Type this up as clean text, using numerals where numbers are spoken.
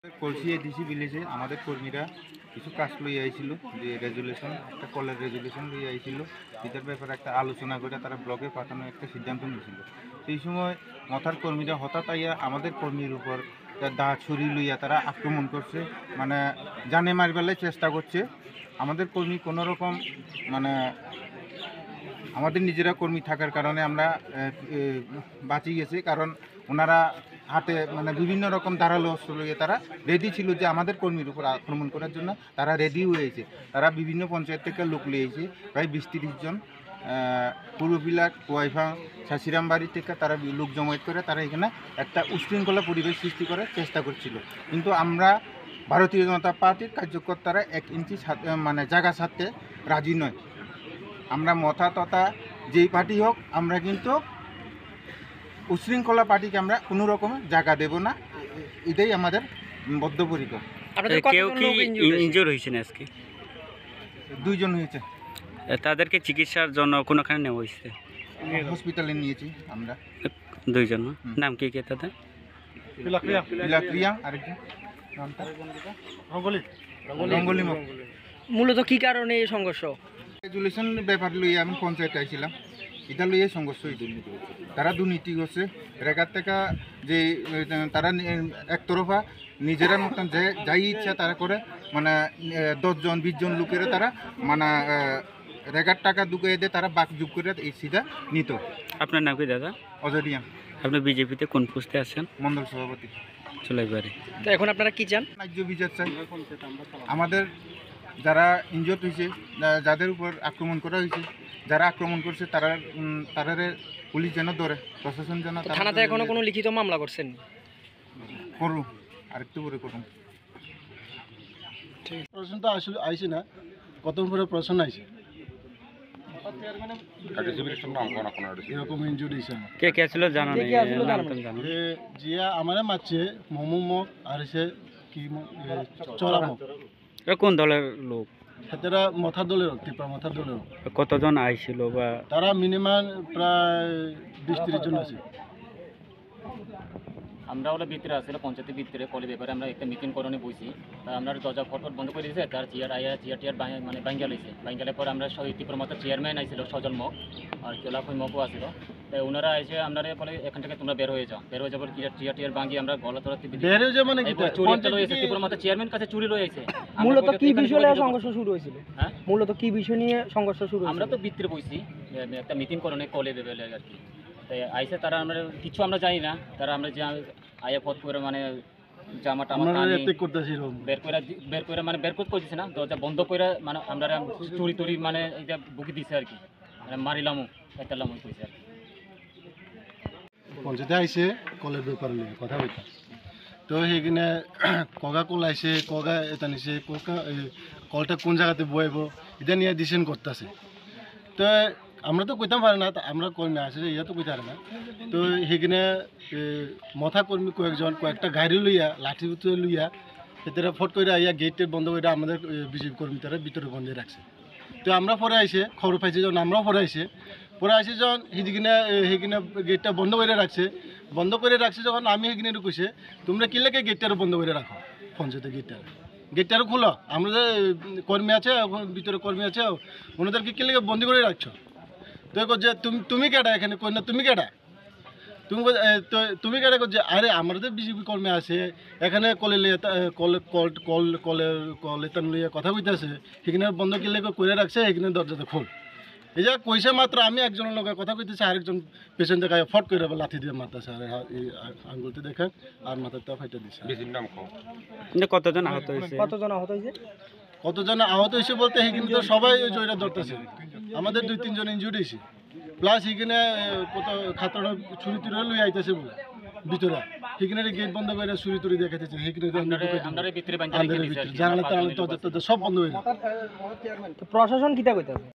কলসি এডিসি ভিলেজে আমাদের কর্মীরা কিছু কাজ লই আইছিল, যে রেজুলেশন একটা কলের রেজুলেশন লই আইছিল, এটার ব্যাপারে একটা আলোচনা করে তারা ব্লকে পাঠানোর একটা সিদ্ধান্ত নিয়েছিল। সেই সময় মথার কর্মীরা হঠাৎ আইয়া আমাদের কর্মীর উপর দা ছুরি লইয়া তারা আক্রমণ করছে, মানে জানে মারবেলায় চেষ্টা করছে। আমাদের কর্মী কোনো রকম মানে আমাদের নিজেরা কর্মী থাকার কারণে আমরা বাঁচি গেছি, কারণ ওনারা হাতে মানে বিভিন্ন রকম ধারালো অস্ত্র লইয়ে তারা রেডি ছিল যে আমাদের কর্মীর উপর আক্রমণ করার জন্য তারা রেডি হয়েছে। তারা বিভিন্ন পঞ্চায়েত থেকে লোক লিয়েছে, প্রায় 20-30 জন পূর্ববিলাক ওয়াইফা শাসিরাম বাড়ি থেকে তারা লোক জমায়েত করে তারা এখানে একটা উশৃঙ্খলা পরিবেশ সৃষ্টি করার চেষ্টা করছিল। কিন্তু আমরা ভারতীয় জনতা পার্টির কার্যকর্তারা 1 ইঞ্চি মানে জায়গা ছাড়তে রাজি নয়। আমরা মথা তথা যেই পার্টি হোক, আমরা কিন্তু উশৃঙ্খলা পার্টিকে আমরা কোনো রকমের জায়গা দেব না, এটাই আমাদের বদ্ধপরিকর। কেউ কি ইনজুর হয়েছেন আজকে? 2 জন হয়েছে। তাদেরকে চিকিৎসার জন্য কোনখানে নেওয়া হয়েছে? হসপিটালে নিয়েছি আমরা। 2 জন। নাম কি তাদের? পিলাক্রিয়া, আরেকজন নামটা রঙ্গলি। মূলত কি কারণে এই সংঘর্ষ? রেজুলেশন ব্যাপার লইয়ে আমি পঞ্চায়েতে আইছিলাম, এটা লইয়ে সংঘর্ষ হয়েছে। তারা দুর্নীতি করছে রেগার থেকে, যে তারা একতরফা নিজেরা মতন যাই ইচ্ছা তারা করে, মানে 10 জন 20 জন লোকেরা তারা মানে রেগার টাকা ঢুকিয়ে দিয়ে তারা বাক যুগ করে এই সিধা নিত। আপনার নাম কি দাদা? অজরিয়া। আপনি বিজেপিতে কোন পোস্টে আছেন? মন্ডল সভাপতি। চলে পারে। তো এখন আপনারা কি চান? ন্যায্য বিচার চাই। আমাদের যারা ইনজোর্ড হয়েছে, যাদের উপর আক্রমণ করা হয়েছে, যারা আক্রমণ করছে তারা পুলিশ যেন ধরে, প্রশাসন যেন। থানাতে এখনো কোনো লিখিত মামলা করছেন? করুন, আরেকটু করে করুন। প্রশ্ন তো আসলে আইসি না, কত পরে প্রশ্ন আইসে এরকম ইনজুরি কে কে ছিল জানা নেই। জিয়া আমার মারছে মোমো আর সে কি চড়ামো। কোন দলের লোক? সেটারা মথা দলের ত্রিপুরা মথা দলের। কতজন আইছিল? বা তারা মিনিমাম প্রায় 20-30 জন আছে। আমরা ওরা ভিতরে আসলে পঞ্চায়েতের ভিতরে কলের ব্যাপারে আমরা একটা মিটিং করণে বসি। তা আমরা দরজা ফটফট বন্ধ করে দিয়েছে, তার চেয়ার টিয়ার মানে বাঙ্গা লইছে। বাঙ্গালের পর আমরা ত্রিপুরা মতো চেয়ারম্যান আইছিল সজল মক, আর কেলাফই মকও আসছিল। তাই ওনারা এসে আমরা বলে এখান থেকে তোমরা বের হয়ে যাবো চেয়ার টিয়ার ভাঙি আমরা গলা তোরা বের হয়ে যাবো মানে চুরি একটা রয়েছে ত্রিপুরা মতো চেয়ারম্যান কাছে চুরি রয়েছে। মূলত কি বিষয় নিয়ে সংঘর্ষ শুরু হয়েছিল? হ্যাঁ, মূলত কি বিষয় নিয়ে সংঘর্ষ শুরু? আমরা তো ভিতরে বসি একটা মিটিং করণে কলে বেবেলে আর কি। তাই আইসে তারা আমরা কিছু আমরা জানি না, তারা আমরা যে আয়া ফট করে মানে জামাটা বের করে মানে বের করতে দিচ্ছে না, দরজা বন্ধ করে মানে আমরা চুরি টুরি মানে এটা বুকি দিছে আর কি, মানে মারিলামও এটালামও কইছে আর কি। পঞ্চায়েতে আইসে কলের ব্যাপারে নিয়ে কথা বলতাম, তো সেইখানে কগা কল আইসে, কগা এটা নিছে, কলটা কোন জায়গাতে বইব এটা নিয়ে ডিসিশন করতেছে। তো আমরা তো কইতাম পারে না, আমরা কর্মী আছে ইয়া তো কইতে পারে না। তো সেইখানে মথা কর্মী কয়েকটা গাড়ি লইয়া লাঠি লইয়া সেটা ফট করে আইয়া গেটের বন্ধ করে আমাদের বিজেপি কর্মী তারা ভিতরে বন্ধে রাখছে। তো আমরা পরে আইসে খবর পাইছি, যখন আমরাও পরে আইসে যখন সেইখানে গেটটা বন্ধ করে রাখছে যখন আমি সেইখানে কইছে তোমরা কি লাগে গেটটারও বন্ধ করে রাখো, পঞ্চায়েতের গেটটারও খুলো, আমরা যে কর্মী আছে ভিতরে কর্মী আছে ওনাদেরকে কি লাগে বন্দি করে রাখছো। তো যে তুমি কেডা এখানে কই না, তুমি কেডা তুমি কেডা যে আরে আমাদের বিজেপি কর্মী আছে এখানে কলেতান লইয়া কথা কইতেছে, সেখানে বন্ধ কি লাগে করে রাখছে, এখানে দরজাতে খোল। এই যে কইসে মাত্র আমি একজনের লোকের কথা কইতেছি, আরেকজন পেছন থেকে ফট করে লাঠি দিয়ে মারতেছে, আর আঙ্গুলতে দেখেন আর মাথাটা ফাইটা দিচ্ছে। কতজন আহত হয়েছে? কতজন আহত হয়েছে বলতে এখানে তো সবাই জয়রা ধরতেছে, আমাদের 2-3 জন ইনজুরি হয়েছে, প্লাস এখানে কত খাতরা ছুরি টুরি লই আইতেছে বলে ভিতরে, সেখানে গেট বন্ধ করে ছুরি টুরি দেখাইতেছে, সেখানে জানালা সব বন্ধ হয়ে যায়। প্রশাসন কিতা কইতাছে?